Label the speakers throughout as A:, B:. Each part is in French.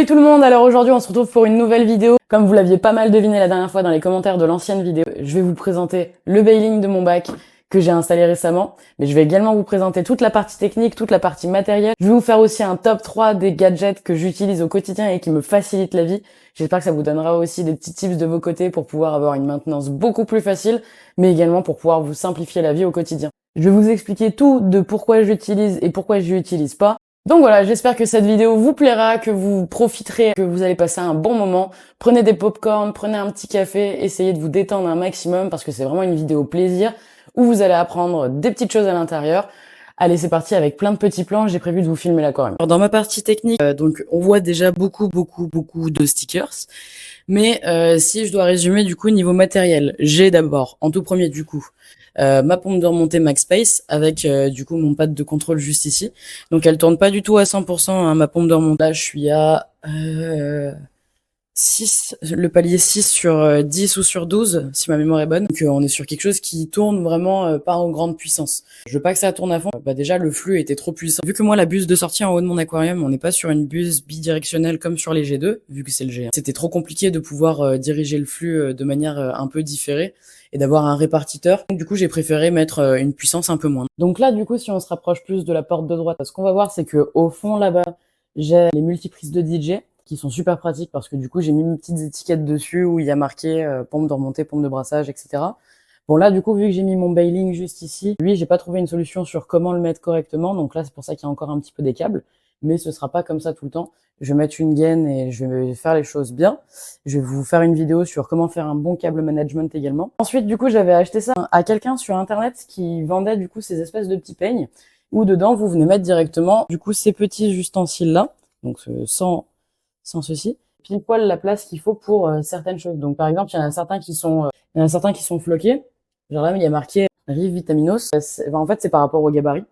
A: Salut tout le monde, alors aujourd'hui on se retrouve pour une nouvelle vidéo. Comme vous l'aviez pas mal deviné la dernière fois dans les commentaires de l'ancienne vidéo, je vais vous présenter le bailing de mon bac que j'ai installé récemment, mais je vais également vous présenter toute la partie technique, toute la partie matérielle. Je vais vous faire aussi un top 3 des gadgets que j'utilise au quotidien et qui me facilitent la vie. J'espère que ça vous donnera aussi des petits tips de vos côtés pour pouvoir avoir une maintenance beaucoup plus facile, mais également pour pouvoir vous simplifier la vie au quotidien. Je vais vous expliquer tout de pourquoi j'utilise et pourquoi je l'utilise pas. Donc voilà, j'espère que cette vidéo vous plaira, que vous profiterez, que vous allez passer un bon moment. Prenez des pop-corn, prenez un petit café, essayez de vous détendre un maximum parce que c'est vraiment une vidéo plaisir où vous allez apprendre des petites choses à l'intérieur. Allez, c'est parti avec plein de petits plans, j'ai prévu de vous filmer l'aquarium. Alors dans ma partie technique, donc on voit déjà beaucoup de stickers. Mais si je dois résumer du coup niveau matériel, j'ai d'abord en tout premier du coup ma pompe de remontée MaxSpace avec du coup mon pad de contrôle juste ici. Donc elle tourne pas du tout à 100%, hein, ma pompe de remontée. Là je suis à 6, le palier 6 sur 10 ou sur 12 si ma mémoire est bonne. Donc on est sur quelque chose qui tourne vraiment pas en grande puissance. Je veux pas que ça tourne à fond. Bah déjà le flux était trop puissant. Vu que moi la buse de sortie en haut de mon aquarium, on n'est pas sur une buse bidirectionnelle comme sur les G2, vu que c'est le G1. C'était trop compliqué de pouvoir diriger le flux de manière un peu différée et d'avoir un répartiteur. Donc du coup j'ai préféré mettre une puissance un peu moindre. Donc là du coup si on se rapproche plus de la porte de droite, ce qu'on va voir c'est que au fond là-bas j'ai les multiprises de DJ qui sont super pratiques parce que du coup j'ai mis mes petites étiquettes dessus où il y a marqué pompe de remontée, pompe de brassage, etc. Bon là du coup vu que j'ai mis mon bailing juste ici, lui j'ai pas trouvé une solution sur comment le mettre correctement, donc là c'est pour ça qu'il y a encore un petit peu des câbles, mais ce sera pas comme ça tout le temps. Je vais mettre une gaine et je vais faire les choses bien. Je vais vous faire une vidéo sur comment faire un bon câble management également. Ensuite du coup j'avais acheté ça à quelqu'un sur internet qui vendait du coup ces espèces de petits peignes où dedans vous venez mettre directement du coup ces petits ustensiles là, donc sans ceci, pile poil la place qu'il faut pour certaines choses. Donc par exemple, il y en a certains qui sont floqués. Genre là, il y a marqué Rive Vitaminos. En fait, c'est par rapport au gabarit.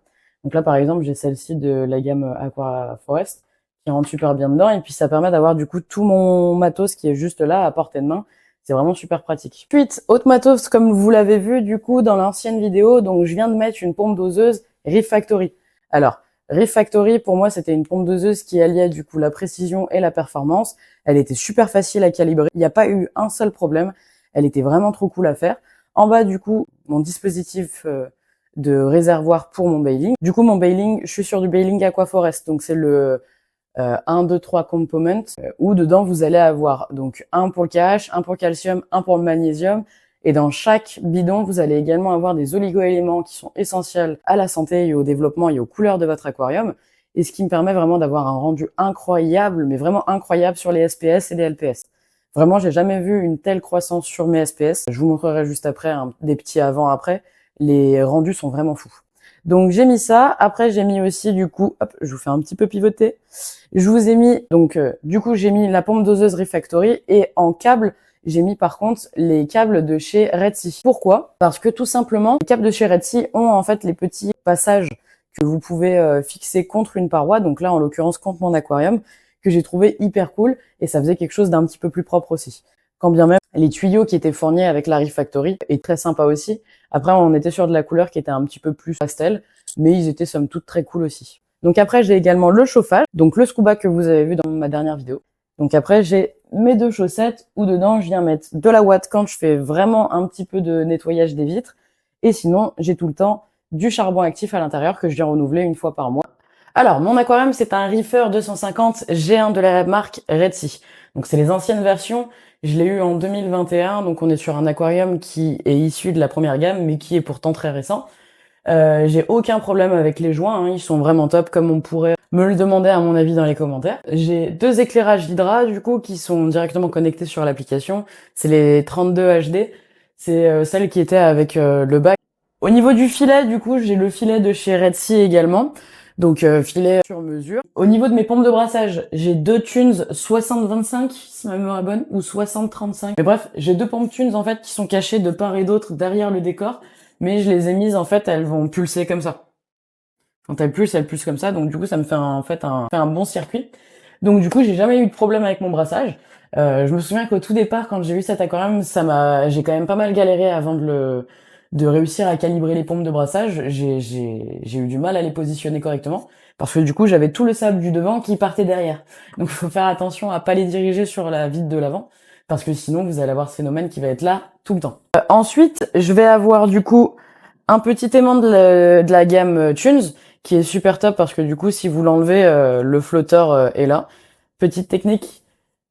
A: Donc là, par exemple, j'ai celle-ci de la gamme Aqua Forest qui rentre super bien dedans et puis ça permet d'avoir du coup tout mon matos qui est juste là à portée de main. C'est vraiment super pratique. Ensuite, autre matos comme vous l'avez vu du coup dans l'ancienne vidéo, donc je viens de mettre une pompe doseuse Reef Factory. Alors, Reef Factory, pour moi, c'était une pompe doseuse qui alliait du coup la précision et la performance. Elle était super facile à calibrer. Il n'y a pas eu un seul problème. Elle était vraiment trop cool à faire. En bas, du coup, mon dispositif de réservoir pour mon bailing. Du coup, mon bailing, je suis sur du bailing Aquaforest. Donc, c'est le 1, 2, 3 components où dedans, vous allez avoir donc un pour le KH, un pour le calcium, un pour le magnésium. Et dans chaque bidon, vous allez également avoir des oligo-éléments qui sont essentiels à la santé et au développement et aux couleurs de votre aquarium. Et ce qui me permet vraiment d'avoir un rendu incroyable, mais vraiment incroyable sur les SPS et les LPS. Vraiment, j'ai jamais vu une telle croissance sur mes SPS. Je vous montrerai juste après des petits avant-après. Les rendus sont vraiment fous. Donc j'ai mis ça. Après j'ai mis aussi du coup, hop, je vous fais un petit peu pivoter. Je vous ai mis donc du coup j'ai mis la pompe doseuse Reef Factory et en câble j'ai mis par contre les câbles de chez Red Sea. Pourquoi? Parce que tout simplement, les câbles de chez Red Sea ont en fait les petits passages que vous pouvez fixer contre une paroi, donc là en l'occurrence contre mon aquarium, que j'ai trouvé hyper cool et ça faisait quelque chose d'un petit peu plus propre aussi. Quand bien même les tuyaux qui étaient fournis avec la Reef Factory étaient très sympas aussi. Après on était sur de la couleur qui était un petit peu plus pastel, mais ils étaient somme toute très cool aussi. Donc après j'ai également le chauffage, donc le scuba que vous avez vu dans ma dernière vidéo. Donc après, j'ai mes deux chaussettes où dedans, je viens mettre de la ouate quand je fais vraiment un petit peu de nettoyage des vitres. Et sinon, j'ai tout le temps du charbon actif à l'intérieur que je viens renouveler une fois par mois. Alors, mon aquarium, c'est un Reefer 250 G1 de la marque Red Sea. Donc, c'est les anciennes versions. Je l'ai eu en 2021, donc on est sur un aquarium qui est issu de la première gamme, mais qui est pourtant très récent. J'ai aucun problème avec les joints, hein, ils sont vraiment top comme on pourrait me le demander à mon avis dans les commentaires. J'ai deux éclairages d'Hydra du coup qui sont directement connectés sur l'application. C'est les 32 HD, c'est celle qui était avec le bac. Au niveau du filet du coup j'ai le filet de chez Red Sea également. Donc filet sur mesure. Au niveau de mes pompes de brassage, j'ai deux Thunes 60-25 si ma mémoire est bonne ou 60-35. Mais bref, j'ai deux pompes Thunes en fait qui sont cachées de part et d'autre derrière le décor. Mais je les ai mises, en fait, elles vont pulser comme ça. Quand elles pulsent comme ça, donc du coup, ça me fait un bon circuit. Donc du coup, j'ai jamais eu de problème avec mon brassage. Je me souviens qu'au tout départ, quand j'ai eu cet aquarium, j'ai quand même pas mal galéré avant de réussir à calibrer les pompes de brassage. J'ai eu du mal à les positionner correctement. parce que du coup j'avais tout le sable du devant qui partait derrière. Donc il faut faire attention à pas les diriger sur la vitre de l'avant, parce que sinon vous allez avoir ce phénomène qui va être là tout le temps. Ensuite, je vais avoir du coup un petit aimant de la gamme Tunes, qui est super top parce que du coup si vous l'enlevez, le flotteur est là. Petite technique,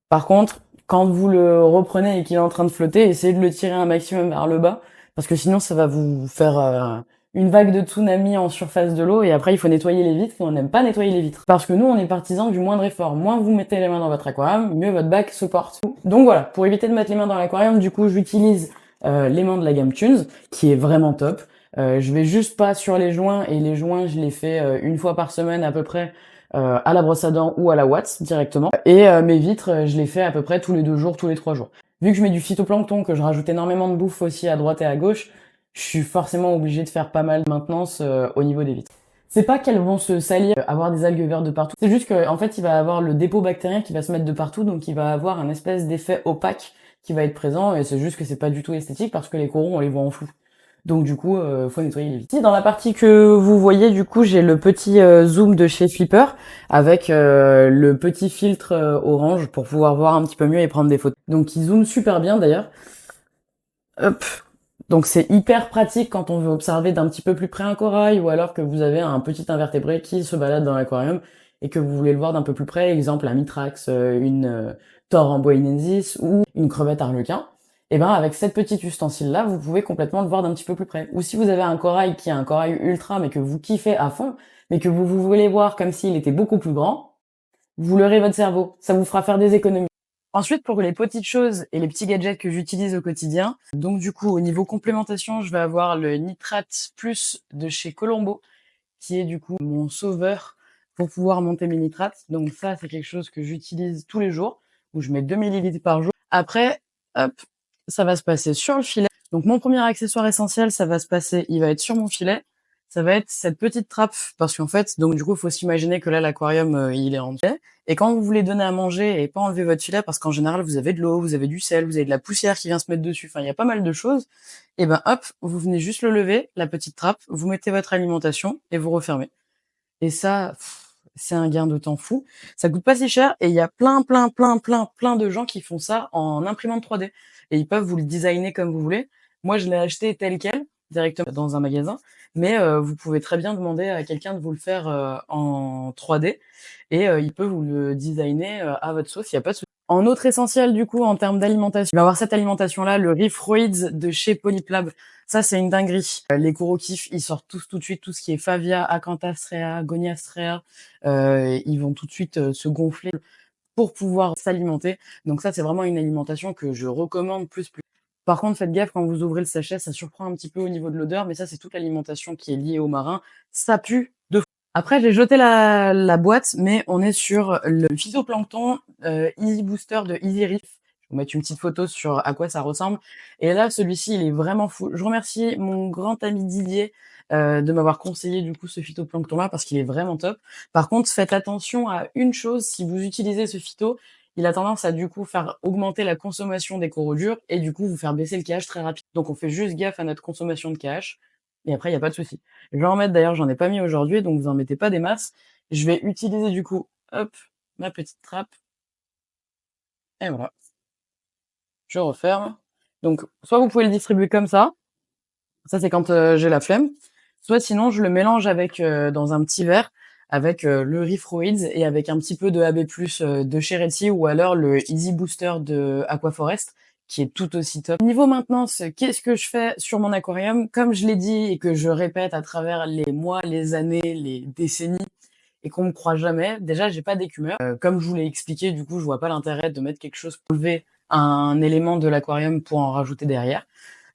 A: par contre, quand vous le reprenez et qu'il est en train de flotter, essayez de le tirer un maximum vers le bas, parce que sinon ça va vous faire une vague de tsunami en surface de l'eau, et après il faut nettoyer les vitres, et on n'aime pas nettoyer les vitres. Parce que nous, on est partisans du moindre effort. Moins vous mettez les mains dans votre aquarium, mieux votre bac se porte. Donc voilà, pour éviter de mettre les mains dans l'aquarium, du coup j'utilise l'aimant de la gamme Tunes, qui est vraiment top. Je vais juste pas sur les joints, et les joints je les fais une fois par semaine à peu près, à la brosse à dents ou à la Watts directement. Et mes vitres, je les fais à peu près tous les 2 jours, tous les 3 jours. Vu que je mets du phytoplancton, que je rajoute énormément de bouffe aussi à droite et à gauche, je suis forcément obligé de faire pas mal de maintenance au niveau des vitres. C'est pas qu'elles vont se salir, avoir des algues vertes de partout. C'est juste qu'en fait, il va avoir le dépôt bactérien qui va se mettre de partout, donc il va avoir un espèce d'effet opaque qui va être présent, et c'est juste que c'est pas du tout esthétique parce que les coraux, on les voit en flou. Donc du coup, faut nettoyer les vitres. Ici, dans la partie que vous voyez, du coup, j'ai le petit zoom de chez Flipper avec le petit filtre orange pour pouvoir voir un petit peu mieux et prendre des photos. Donc il zoome super bien d'ailleurs. Hop. Donc c'est hyper pratique quand on veut observer d'un petit peu plus près un corail, ou alors que vous avez un petit invertébré qui se balade dans l'aquarium et que vous voulez le voir d'un peu plus près, exemple un mitrax, une thore amboinensis ou une crevette arlequin. Et ben avec cette petite ustensile là, vous pouvez complètement le voir d'un petit peu plus près. Ou si vous avez un corail qui est un corail ultra mais que vous kiffez à fond, mais que vous voulez voir comme s'il était beaucoup plus grand, vous leurrez votre cerveau, ça vous fera faire des économies. Ensuite, pour les petites choses et les petits gadgets que j'utilise au quotidien, donc du coup, au niveau complémentation, je vais avoir le Nitrate Plus de chez Colombo, qui est du coup mon sauveur pour pouvoir monter mes nitrates. Donc ça, c'est quelque chose que j'utilise tous les jours, où je mets 2 millilitres par jour. Après, hop, ça va se passer sur le filet. Donc mon premier accessoire essentiel, ça va se passer, il va être sur mon filet. Ça va être cette petite trappe, parce qu'en fait, donc du coup, il faut s'imaginer que là, l'aquarium, il est en filet. Et quand vous voulez donner à manger et pas enlever votre filet, parce qu'en général, vous avez de l'eau, vous avez du sel, vous avez de la poussière qui vient se mettre dessus, enfin, il y a pas mal de choses. Et ben hop, vous venez juste le lever, la petite trappe, vous mettez votre alimentation et vous refermez. Et ça, c'est un gain de temps fou. Ça coûte pas si cher, et il y a plein de gens qui font ça en imprimante 3D. Et ils peuvent vous le designer comme vous voulez. Moi, je l'ai acheté tel quel, directement dans un magasin. Mais vous pouvez très bien demander à quelqu'un de vous le faire en 3D. Et il peut vous le designer à votre sauce, il y a pas de souci. En autre essentiel, du coup, en termes d'alimentation, il va y avoir cette alimentation-là, le Reef Roids de chez Polyplab. Ça, c'est une dinguerie. Les coraux kiffent, ils sortent tous tout de suite tout ce qui est Favia, Acanthastrea, Goniastrea. Ils vont tout de suite se gonfler pour pouvoir s'alimenter. Donc ça, c'est vraiment une alimentation que je recommande plus. Par contre, faites gaffe quand vous ouvrez le sachet, ça surprend un petit peu au niveau de l'odeur, mais ça, c'est toute l'alimentation qui est liée aux marins. Ça pue de fou. Après, j'ai jeté la boîte, mais on est sur le phytoplancton Easy Booster de Easy Reef. Je vais vous mettre une petite photo sur à quoi ça ressemble. Et là, celui-ci, il est vraiment fou. Je remercie mon grand ami Didier de m'avoir conseillé du coup ce phytoplancton-là, parce qu'il est vraiment top. Par contre, faites attention à une chose, si vous utilisez ce phyto, il a tendance à du coup faire augmenter la consommation des coraux durs et du coup vous faire baisser le KH très rapide. Donc on fait juste gaffe à notre consommation de KH et après il y a pas de souci. Je vais en mettre d'ailleurs, j'en ai pas mis aujourd'hui, donc vous en mettez pas des masses. Je vais utiliser du coup, hop, ma petite trappe et voilà. Je referme. Donc soit vous pouvez le distribuer comme ça c'est quand j'ai la flemme, soit sinon je le mélange avec dans un petit verre avec le Reef Roids et avec un petit peu de AB+ de chez Redsi, ou alors le Easy Booster de Aquaforest qui est tout aussi top. Niveau maintenance, qu'est-ce que je fais sur mon aquarium? Comme je l'ai dit et que je répète à travers les mois, les années, les décennies, et qu'on me croit jamais, déjà j'ai pas d'écumeur. Comme je vous l'ai expliqué, du coup je vois pas l'intérêt de mettre quelque chose pour lever un élément de l'aquarium pour en rajouter derrière.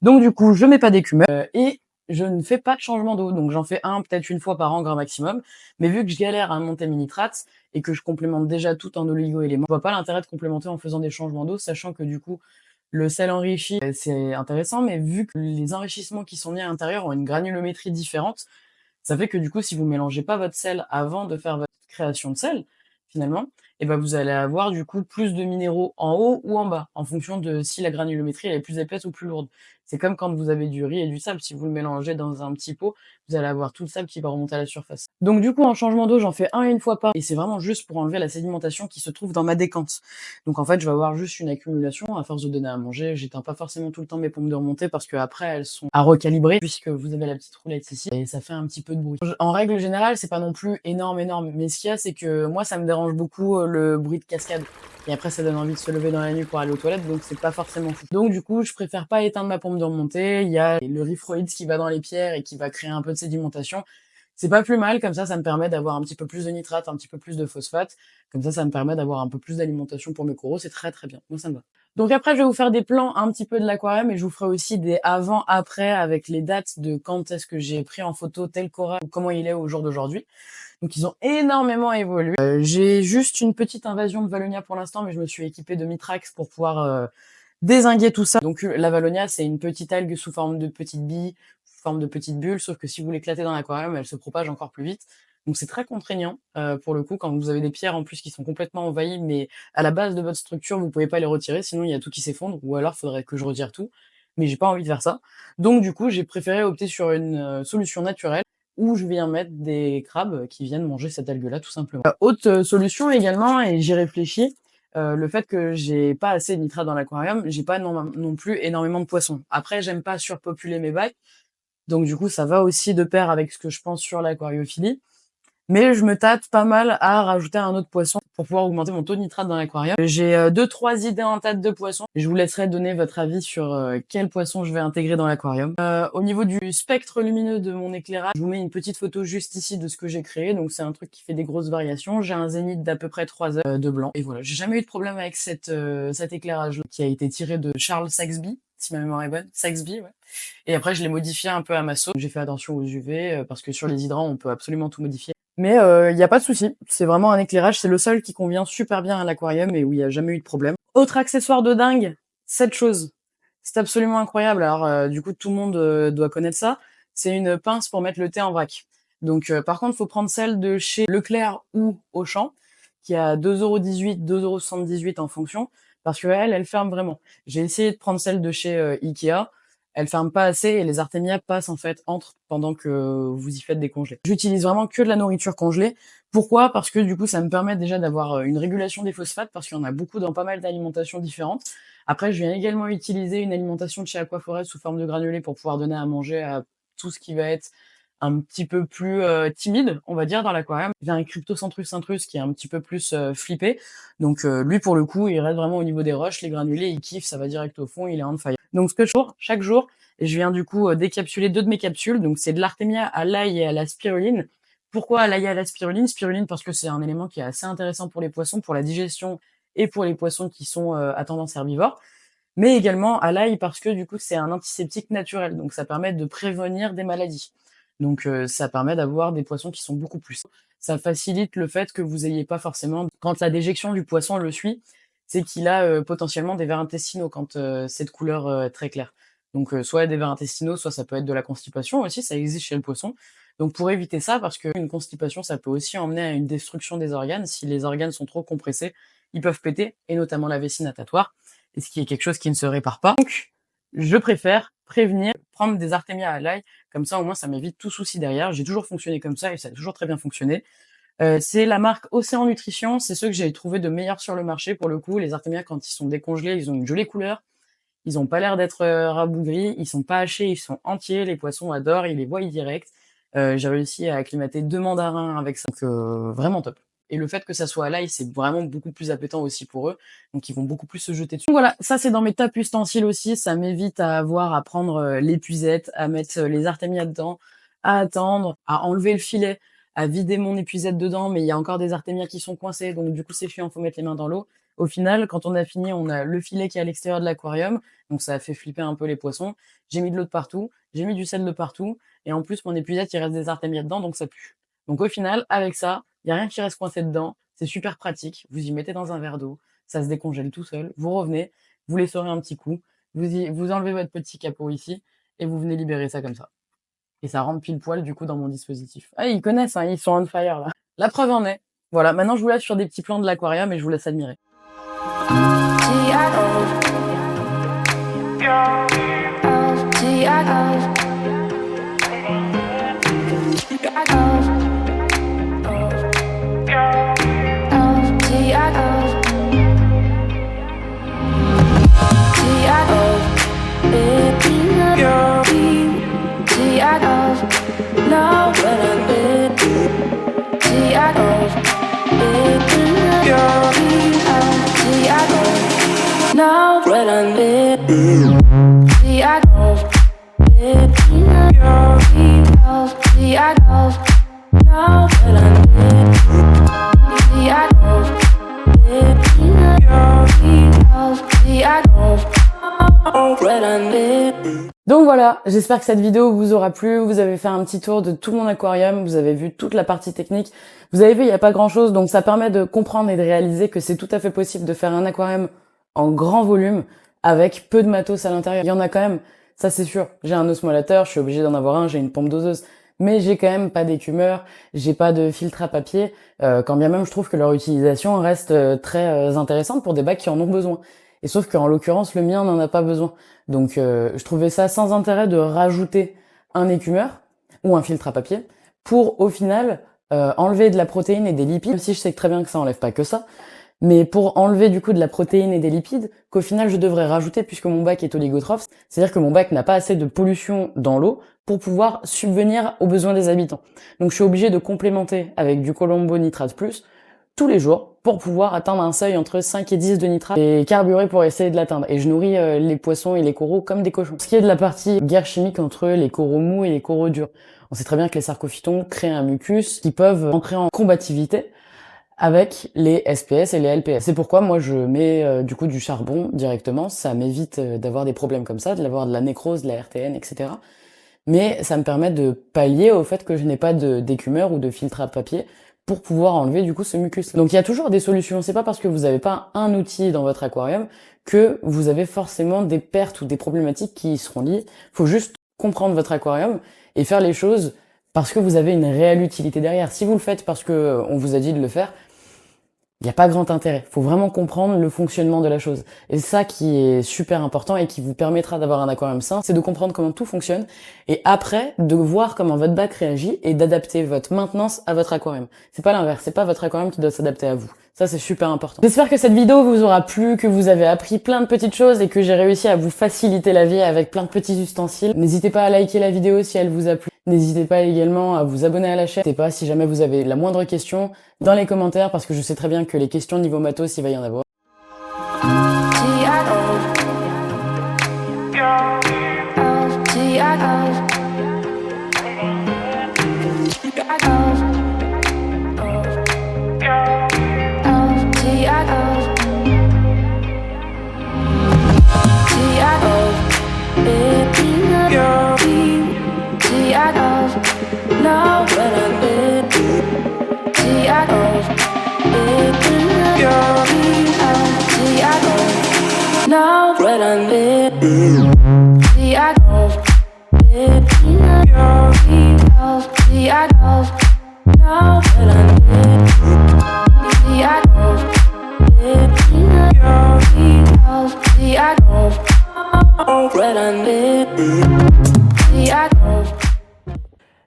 A: Donc du coup je mets pas d'écumeur et je ne fais pas de changement d'eau. Donc j'en fais un peut-être une fois par an grand maximum. Mais vu que je galère à monter mes nitrates et que je complémente déjà tout en oligo-éléments, je vois pas l'intérêt de complémenter en faisant des changements d'eau, sachant que du coup le sel enrichi, c'est intéressant, mais vu que les enrichissements qui sont mis à l'intérieur ont une granulométrie différente, ça fait que du coup, si vous mélangez pas votre sel avant de faire votre création de sel, finalement, et ben vous allez avoir du coup plus de minéraux en haut ou en bas, en fonction de si la granulométrie elle est plus épaisse ou plus lourde. C'est comme quand vous avez du riz et du sable, si vous le mélangez dans un petit pot, vous allez avoir tout le sable qui va remonter à la surface. Donc du coup, en changement d'eau, j'en fais un une fois par, et c'est vraiment juste pour enlever la sédimentation qui se trouve dans ma décante. Donc en fait, je vais avoir juste une accumulation à force de donner à manger. J'éteins pas forcément tout le temps mes pompes de remontée parce que après elles sont à recalibrer puisque vous avez la petite roulette ici et ça fait un petit peu de bruit. En règle générale, c'est pas non plus énorme, mais ce qu'il y a, c'est que moi, ça me dérange beaucoup le bruit de cascade. Et après, ça donne envie de se lever dans la nuit pour aller aux toilettes, donc c'est pas forcément fou. Donc du coup, je préfère pas éteindre ma pompe de remontée. Il y a le rifroïde qui va dans les pierres et qui va créer un peu de sédimentation. C'est pas plus mal, comme ça me permet d'avoir un petit peu plus de nitrate, un petit peu plus de phosphate. Comme ça me permet d'avoir un peu plus d'alimentation pour mes coraux. C'est très très bien. Moi, ça me va. Donc après, je vais vous faire des plans un petit peu de l'aquarium et je vous ferai aussi des avant-après avec les dates de quand est-ce que j'ai pris en photo tel corail ou comment il est au jour d'aujourd'hui. Donc ils ont énormément évolué. J'ai juste une petite invasion de Valonia pour l'instant, mais je me suis équipée de Mitrax pour pouvoir dézinguer tout ça. Donc la Valonia, c'est une petite algue sous forme de petite bille, sous forme de petite bulle, sauf que si vous l'éclatez dans l'aquarium, elle se propage encore plus vite. Donc c'est très contraignant pour le coup quand vous avez des pierres en plus qui sont complètement envahies, mais à la base de votre structure, vous pouvez pas les retirer, sinon il y a tout qui s'effondre, ou alors faudrait que je retire tout. Mais j'ai pas envie de faire ça. Donc du coup, j'ai préféré opter sur une solution naturelle où je viens mettre des crabes qui viennent manger cette algue-là tout simplement. Autre solution également, et j'y réfléchis, le fait que j'ai pas assez de nitrate dans l'aquarium, j'ai pas non plus énormément de poissons. Après, j'aime pas surpopuler mes bacs, donc du coup, ça va aussi de pair avec ce que je pense sur l'aquariophilie. Mais je me tâte pas mal à rajouter un autre poisson pour pouvoir augmenter mon taux de nitrate dans l'aquarium. J'ai 2-3 idées en tête de poissons. Je vous laisserai donner votre avis sur quel poisson je vais intégrer dans l'aquarium. Au niveau du spectre lumineux de mon éclairage, je vous mets une petite photo juste ici de ce que j'ai créé. Donc c'est un truc qui fait des grosses variations. J'ai un zénith d'à peu près 3 heures de blanc. Et voilà, j'ai jamais eu de problème avec cet éclairage qui a été tiré de Charles Saxby, si ma mémoire est bonne. Saxby, ouais. Et après, je l'ai modifié un peu à ma sauce. J'ai fait attention aux UV parce que sur les hydrants, on peut absolument tout modifier. Mais il y a pas de souci, c'est vraiment un éclairage, c'est le seul qui convient super bien à l'aquarium et où il y a jamais eu de problème. Autre accessoire de dingue, cette chose. C'est absolument incroyable. Alors du coup tout le monde doit connaître ça. C'est une pince pour mettre le thé en vrac. Donc par contre, faut prendre celle de chez Leclerc ou Auchan qui a 2,18 €, 2,78 € en fonction parce que elle ferme vraiment. J'ai essayé de prendre celle de chez Ikea, elle ferme pas assez et les artémias passent en fait entre pendant que vous y faites des congelés. J'utilise vraiment que de la nourriture congelée. Pourquoi? Parce que du coup, ça me permet déjà d'avoir une régulation des phosphates parce qu'il y en a beaucoup dans pas mal d'alimentations différentes. Après, je viens également utiliser une alimentation de chez Aquaforest sous forme de granulés pour pouvoir donner à manger à tout ce qui va être un petit peu plus timide, on va dire, dans l'aquarium. J'ai un Cryptocentrus intrus qui est un petit peu plus flippé. Donc lui, pour le coup, il reste vraiment au niveau des roches. Les granulés, il kiffe, ça va direct au fond, il est on fire. Donc ce que je fais chaque jour, je viens du coup décapsuler 2 de mes capsules. Donc c'est de l'artémia à l'ail et à la spiruline. Pourquoi à l'ail et à la spiruline? Spiruline parce que c'est un élément qui est assez intéressant pour les poissons, pour la digestion et pour les poissons qui sont à tendance herbivore. Mais également à l'ail parce que du coup c'est un antiseptique naturel. Donc ça permet de prévenir des maladies. Donc ça permet d'avoir des poissons qui sont beaucoup plus sains. Ça facilite le fait que vous ayez pas forcément, quand la déjection du poisson le suit, c'est qu'il a potentiellement des vers intestinaux quand c'est de couleur très claire. Donc soit des vers intestinaux, soit ça peut être de la constipation aussi, ça existe chez le poisson. Donc pour éviter ça, parce qu'une constipation, ça peut aussi emmener à une destruction des organes. Si les organes sont trop compressés, ils peuvent péter, et notamment la vessie natatoire, et ce qui est quelque chose qui ne se répare pas. Donc je préfère prévenir, prendre des artémias à l'ail, comme ça au moins ça m'évite tout souci derrière. J'ai toujours fonctionné comme ça et ça a toujours très bien fonctionné. C'est la marque Océan Nutrition, c'est ceux que j'ai trouvé de meilleurs sur le marché pour le coup. Les artémias quand ils sont décongelés, ils ont une jolie couleur. Ils ont pas l'air d'être rabougris, ils sont pas hachés, ils sont entiers. Les poissons adorent, ils les voient direct. J'ai réussi à acclimater 2 mandarins avec ça, donc vraiment top. Et le fait que ça soit à l'ail, c'est vraiment beaucoup plus appétant aussi pour eux, donc ils vont beaucoup plus se jeter dessus. Donc voilà, ça c'est dans mes tapes ustensiles aussi, ça m'évite à avoir à prendre l'épuisette, à mettre les artémias dedans, à attendre, à enlever le filet, à vider mon épuisette dedans, mais il y a encore des artémias qui sont coincés, donc du coup c'est chiant, faut mettre les mains dans l'eau. Au final, quand on a fini, on a le filet qui est à l'extérieur de l'aquarium, donc ça a fait flipper un peu les poissons. J'ai mis de l'eau de partout, j'ai mis du sel de partout, et en plus mon épuisette il reste des artémias dedans, donc ça pue. Donc au final, avec ça, il y a rien qui reste coincé dedans, c'est super pratique. Vous y mettez dans un verre d'eau, ça se décongèle tout seul. Vous revenez, vous l'essorez un petit coup, vous enlevez votre petit capot ici, et vous venez libérer ça comme ça. Et ça rentre pile poil du coup dans mon dispositif. Ah, ils connaissent, hein, ils sont on fire là. La preuve en est, Voilà, maintenant je vous laisse sur des petits plans de l'aquarium et je vous laisse admirer. Donc voilà, j'espère que cette vidéo vous aura plu, vous avez fait un petit tour de tout mon aquarium, vous avez vu toute la partie technique, vous avez vu il n'y a pas grand chose, donc ça permet de comprendre et de réaliser que c'est tout à fait possible de faire un aquarium en grand volume avec peu de matos à l'intérieur. Il y en a quand même, ça c'est sûr, j'ai un osmolateur, je suis obligée d'en avoir un, j'ai une pompe doseuse, mais j'ai quand même pas d'écumeur, j'ai pas de filtre à papier, quand bien même je trouve que leur utilisation reste très intéressante pour des bacs qui en ont besoin. Et sauf qu'en l'occurrence, le mien n'en a pas besoin. Donc je trouvais ça sans intérêt de rajouter un écumeur ou un filtre à papier pour au final enlever de la protéine et des lipides, même si je sais très bien que ça enlève pas que ça, mais pour enlever du coup de la protéine et des lipides qu'au final je devrais rajouter puisque mon bac est oligotrophe, c'est-à-dire que mon bac n'a pas assez de pollution dans l'eau pour pouvoir subvenir aux besoins des habitants. Donc je suis obligé de complémenter avec du Colombo Nitrate Plus tous les jours pour pouvoir atteindre un seuil entre 5 et 10 de nitrate et carburer pour essayer de l'atteindre. Et je nourris les poissons et les coraux comme des cochons. Ce qui est de la partie guerre chimique entre les coraux mous et les coraux durs. On sait très bien que les sarcophytons créent un mucus qui peuvent entrer en combativité avec les SPS et les LPS. C'est pourquoi moi je mets du coup du charbon directement, ça m'évite d'avoir des problèmes comme ça, d'avoir de la nécrose, de la RTN, etc. Mais ça me permet de pallier au fait que je n'ai pas d'écumeur ou de filtre à papier pour pouvoir enlever du coup ce mucus. Donc il y a toujours des solutions, c'est pas parce que vous n'avez pas un outil dans votre aquarium que vous avez forcément des pertes ou des problématiques qui y seront liées. Faut juste comprendre votre aquarium et faire les choses parce que vous avez une réelle utilité derrière. Si vous le faites parce que on vous a dit de le faire, il n'y a pas grand intérêt. Faut vraiment comprendre le fonctionnement de la chose. Et ça qui est super important et qui vous permettra d'avoir un aquarium sain, c'est de comprendre comment tout fonctionne et après de voir comment votre bac réagit et d'adapter votre maintenance à votre aquarium. C'est pas l'inverse, c'est pas votre aquarium qui doit s'adapter à vous. Ça, c'est super important. J'espère que cette vidéo vous aura plu, que vous avez appris plein de petites choses et que j'ai réussi à vous faciliter la vie avec plein de petits ustensiles. N'hésitez pas à liker la vidéo si elle vous a plu. N'hésitez pas également à vous abonner à la chaîne. N'hésitez pas si jamais vous avez la moindre question dans les commentaires parce que je sais très bien que les questions niveau matos, il va y en avoir.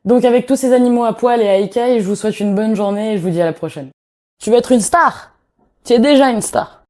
A: Donc avec tous ces animaux à poil et à écailles, je vous souhaite une bonne journée et je vous dis à la prochaine. Tu veux être une star? Tu es déjà une star.